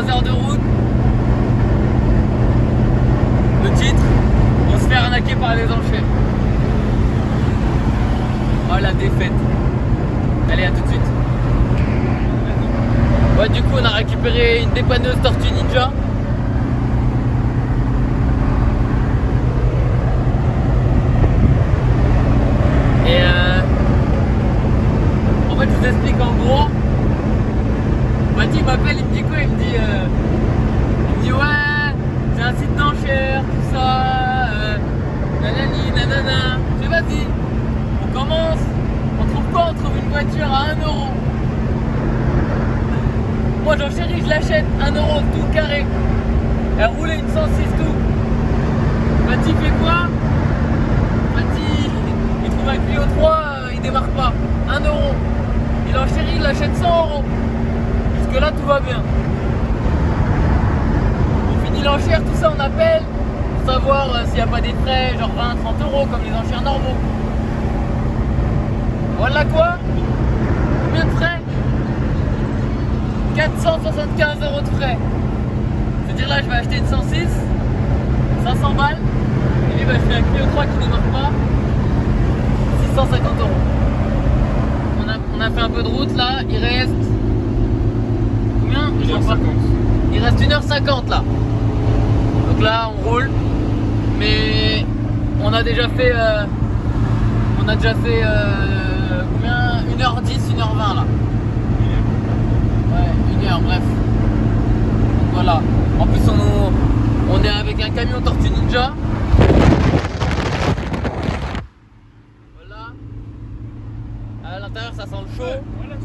3 heures de route. Le titre, on se fait arnaquer par les enchères. Oh la défaite. Allez, à tout de suite. Ouais, du coup on a récupéré une dépanneuse Tortue Ninja. Et en fait je vous explique en gros. Mathieu il m'appelle, il me dit quoi? Il me dit ouais, j'ai un site d'enchères, tout ça, nanani, nanana. Je dis vas-y, on commence. On trouve quoi? On trouve une voiture à 1 euro. Moi j'enchéris, je l'achète 1 euro tout carré. Elle roulait une 106 tout. Mathieu fait quoi? Mathieu il trouve un Clio 3, il démarre pas. 1 euro. Il enchérit, il l'achète 100 euros. Jusque là tout va bien. On finit l'enchère, tout ça on appelle pour savoir s'il n'y a pas des frais, genre 20-30 euros comme les enchères normaux. Voilà quoi? Combien de frais? 475 euros de frais. C'est-à-dire là je vais acheter une 106, 500 balles. Et lui bah, je fais un Clio 3 qui ne démarre pas, 650 euros. On a fait un peu de route là, il reste combien? 1h50. Il reste 1h50 là. Donc là on roule. Mais on a déjà fait combien? 1h10, 1h20 là. Ouais, 1h, bref. Donc voilà. En plus on est avec un camion Tortue Ninja. Voilà. À l'intérieur ça sent le chaud. Voilà,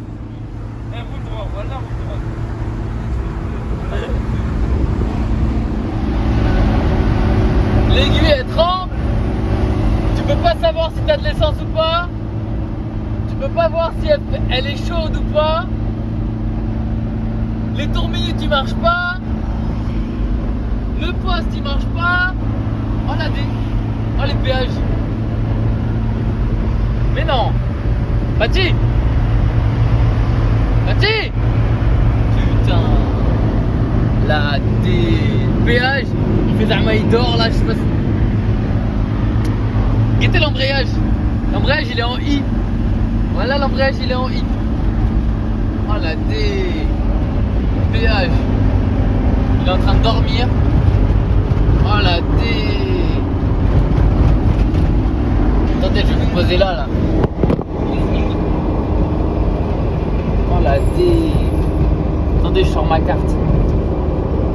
roule droit, voilà, roule droit. L'aiguille elle tremble. Tu peux pas savoir si t'as de l'essence ou pas. Tu peux pas voir si elle est chaude ou pas. Les tourminutes ils marchent pas. Le poste il marche pas. Oh la dé. Oh les péages. Mais non. Bati. Bati. Putain. La dé. Péage. Il fait zama il dort là, je sais pas si. Guettez l'embrayage. L'embrayage il est en I. Voilà l'embrayage il est en I. Oh la dé. Péage. Il est en train de dormir. Oh la dé. Attendez, je vais vous poser là. Oh la dé. Attendez, je sors ma carte.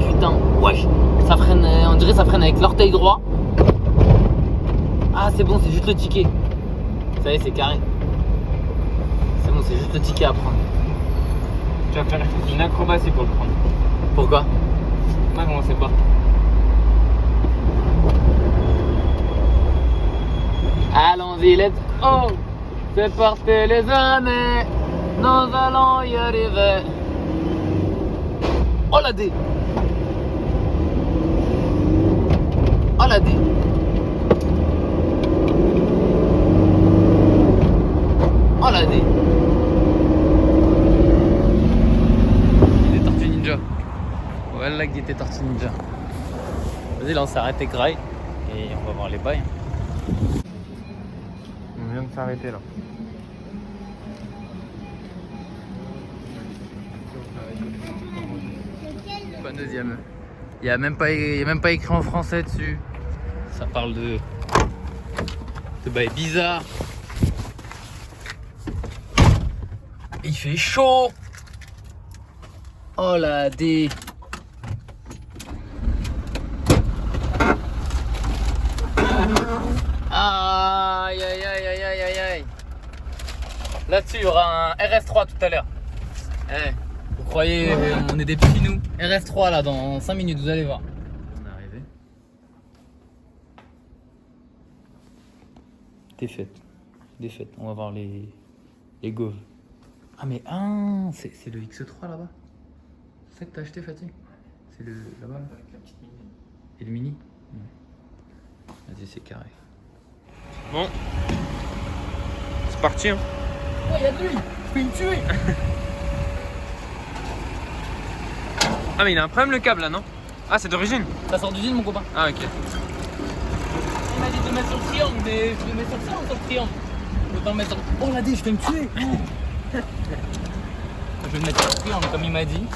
Putain, wesh. Ça freine, on dirait ça freine avec l'orteil droit. Ah c'est bon, c'est juste le ticket. Ça y est, c'est carré. C'est bon, c'est juste le ticket à prendre. Tu vas faire une acrobatie pour le prendre. Pourquoi? Moi, comment c'est pas? Allons-y, let's go. C'est parti les amis. Nous allons y arriver. Oh la dé. Oh la dé. Oh la dé. Il est Tortue Ninja. Voilà qui était Tortue Ninja. Vas-y là on s'est arrêté graille et on va voir les bails. On vient de s'arrêter là. Pas deuxième. Il n'y a même pas écrit en français dessus. Ça parle de bail bizarre. Il fait chaud. Oh la dé. Aïe aïe aïe aïe aïe aïe aïe. Là-dessus il y aura un RS3 tout à l'heure. Eh, vous croyez on est des petits nous? RS3 là dans 5 minutes, vous allez voir. On est arrivé. Défaite. On va voir les Gauves. Ah mais c'est le X3 là-bas. C'est ça que t'as acheté Fatih? C'est le là-bas là. Avec la petite mini. Et le mini? Ouais. Vas-y c'est carré. Bon. C'est parti hein. Oh y'a de lui. Je peux me tuer. Ah mais il a un problème le câble là, non? Ah c'est d'origine? Ça sort d'usine mon copain. Ah ok. Il m'a dit de le mettre sur le triangle, mais je le mets sur ça ou sur le triangle? Autant le mettre sur... Oh la dé, je vais me tuer. Je vais le mettre sur le triangle comme il m'a dit.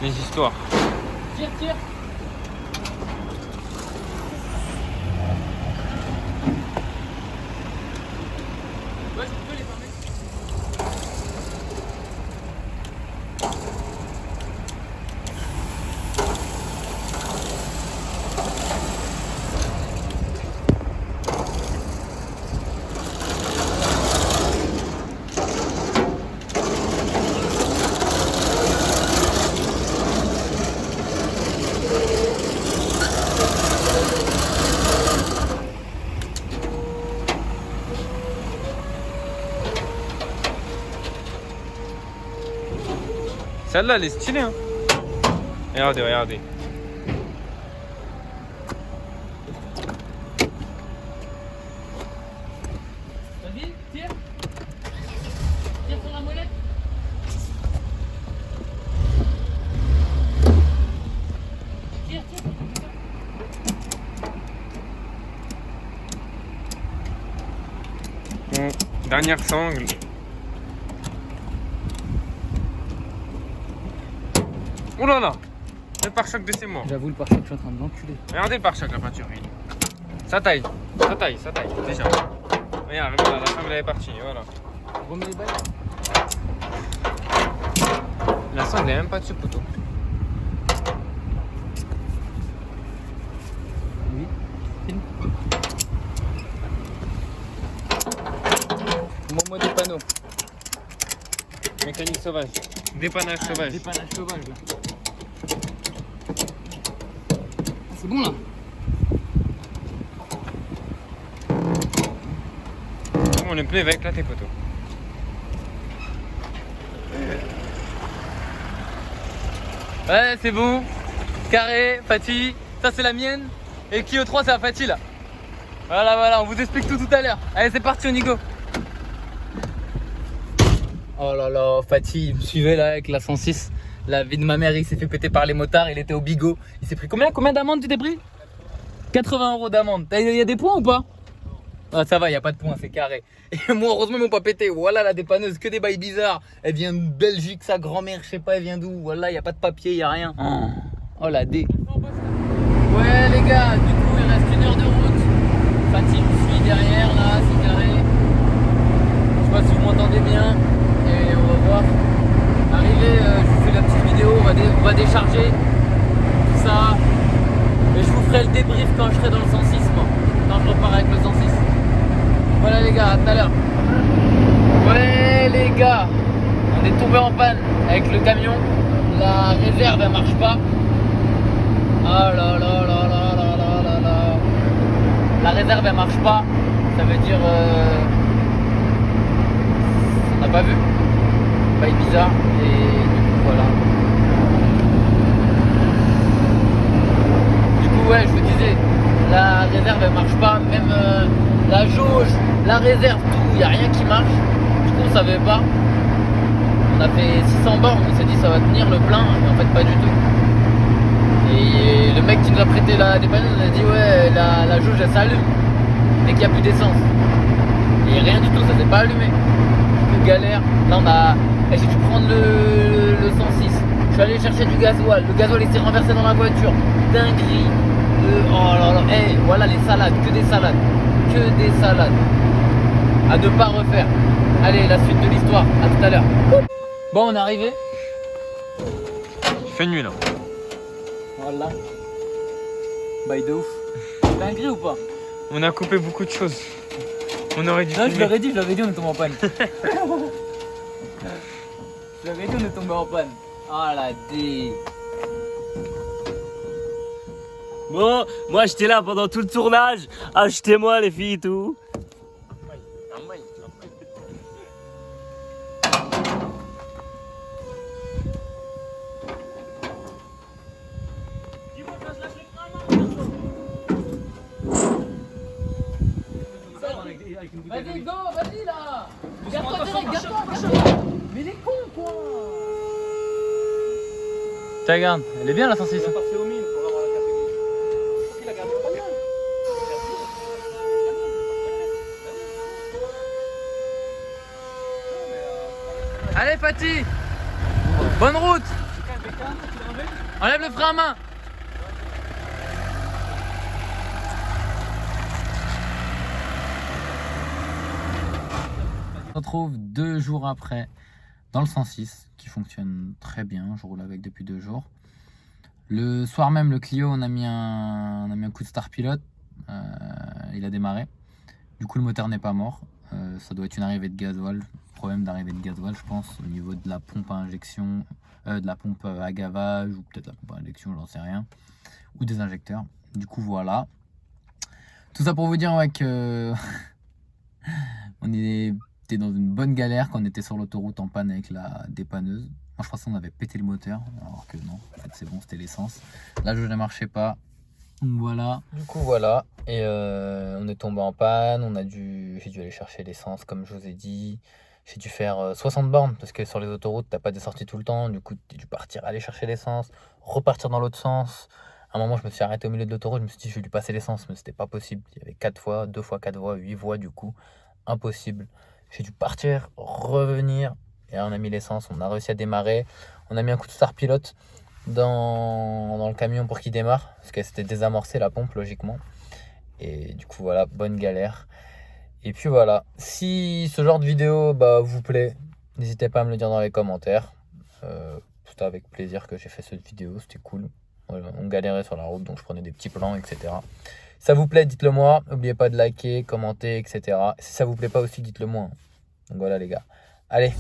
Les histoires. Tire, tire. Ouais, je peux les fermer. Celle-là elle est stylée hein. Regardez, regardez. Vas-y, tire. Tire sur la molette. Tire, tire. Bon, dernière sangle. Oh là là. Le pare-choc de c'est moi. J'avoue, le pare-choc, je suis en train de l'enculer. Regardez le pare-choc, la peinture. Ça taille, déjà. Regarde, voilà, la sangle elle est partie, voilà. Remets les balles. La sangle elle est même pas dessus, poteau. Oui. Filme. Montre-moi des panneaux. Mécanique sauvage. Dépannage sauvage. Dépannage sauvage là. C'est bon là. Bon, le pneu va éclater, poteau. Ouais, c'est bon. Carré, Fatih. Ça c'est la mienne. Et Clio 3 c'est la Fatih là. Voilà, voilà, on vous explique tout à l'heure. Allez, c'est parti, on y go. Oh là là, Fatih, il me suivait là avec la 106. La vie de ma mère, il s'est fait péter par les motards, il était au bigot. Il s'est pris combien d'amende tu t'es pris? 80 € d'amende. Il y a des points ou pas? Ah ça va, il n'y a pas de points, c'est carré. Et moi, heureusement, ils m'ont pas pété. Voilà la dépanneuse, que des bails bizarres. Elle vient de Belgique, sa grand-mère, je sais pas, elle vient d'où. Voilà, il n'y a pas de papier, il n'y a rien. Oh la dé. Ouais les gars, du coup, il reste 1 heure de route. Fatih me suit derrière, là, c'est carré. Je sais pas si vous m'entendez bien. Et on va voir. Arrivé, je vous fais la petite vidéo, on va décharger tout ça. Et je vous ferai le débrief quand je serai dans le 106, moi. Quand je repars avec le 106. Voilà les gars, à tout à l'heure. Ouais les gars, on est tombé en panne avec le camion. La réserve elle marche pas. Ah là là là là là là là là. La réserve elle marche pas. Ça veut dire on n'a pas vu. Bail bizarre et du coup voilà. Du coup ouais, je vous disais, la réserve elle marche pas, même la jauge, la réserve, tout, il n'y a rien qui marche. Du coup on savait pas. On a fait 600 bornes, on s'est dit ça va tenir le plein, mais en fait pas du tout. Et le mec qui nous a prêté la dépanneuse nous a dit ouais la jauge elle s'allume dès qu'il n'y a plus d'essence. Et rien du tout, ça s'est pas allumé. Du coup galère, là on a. J'ai dû prendre le 106. Je suis allé chercher du gasoil. Le gasoil il s'est renversé dans la voiture. Dinguerie. Oh là là. Hey, voilà les salades. Que des salades. Que des salades. À ne pas refaire. Allez, la suite de l'histoire. À tout à l'heure. Bon, on est arrivé. Il fait nuit là. Voilà. Bail de ouf. Dinguerie ou pas? On a coupé beaucoup de choses. On aurait dû. Non, je filmer. l'aurais dit, on est tombé en panne. Je l'avais dit, on est tombé en panne. Ah la dé. Bon, moi j'étais là pendant tout le tournage. Achetez-moi les filles et tout. avec une bouteille Vas-y, d'eau. go, vas-y là. Garde-toi Attention, direct, attention, garde-toi. Mais il est con, quoi. Tiens, regarde, elle est bien la 106. Il va passer au mine pour avoir la catégorie. Il a gardé le papier. Allez, Fatih. Bonne route. Enlève le frein à main. On se retrouve 2 jours après dans le 106 qui fonctionne très bien. Je roule avec depuis 2 jours. Le soir même, le Clio, on a mis un coup de start pilote. Il a démarré. Du coup, le moteur n'est pas mort. Ça doit être une arrivée de gasoil. Problème d'arrivée de gasoil, je pense, au niveau de la pompe à injection, de la pompe à gavage, ou peut-être la pompe à injection, j'en sais rien, ou des injecteurs. Du coup, voilà. Tout ça pour vous dire ouais, que on était dans une bonne galère quand on était sur l'autoroute en panne avec la dépanneuse. Moi, je pensais qu'on avait pété le moteur, alors que non, en fait, c'est bon, c'était l'essence. La jauge ne marchait pas. Donc voilà. Du coup, voilà. Et on est tombé en panne. J'ai dû aller chercher l'essence, comme je vous ai dit. J'ai dû faire 60 bornes parce que sur les autoroutes, t'as pas des sorties tout le temps. Du coup, j'ai dû partir, aller chercher l'essence, repartir dans l'autre sens. À un moment, je me suis arrêté au milieu de l'autoroute. Je me suis dit, je vais lui passer l'essence, mais c'était pas possible. Il y avait 4 fois, 2 fois 4 voies, 8 voies du coup. Impossible. J'ai dû partir, revenir. Et là, on a mis l'essence, on a réussi à démarrer. On a mis un coup de start pilote dans le camion pour qu'il démarre. Parce qu'elle s'était désamorcée, la pompe, logiquement. Et du coup, voilà, bonne galère. Et puis voilà, si ce genre de vidéo vous plaît, n'hésitez pas à me le dire dans les commentaires. C'était avec plaisir que j'ai fait cette vidéo, c'était cool. Voilà, on galérait sur la route, donc je prenais des petits plans, etc. Si ça vous plaît, dites-le moi. N'oubliez pas de liker, commenter, etc. Si ça vous plaît pas aussi, dites-le moi. Donc voilà les gars. Allez.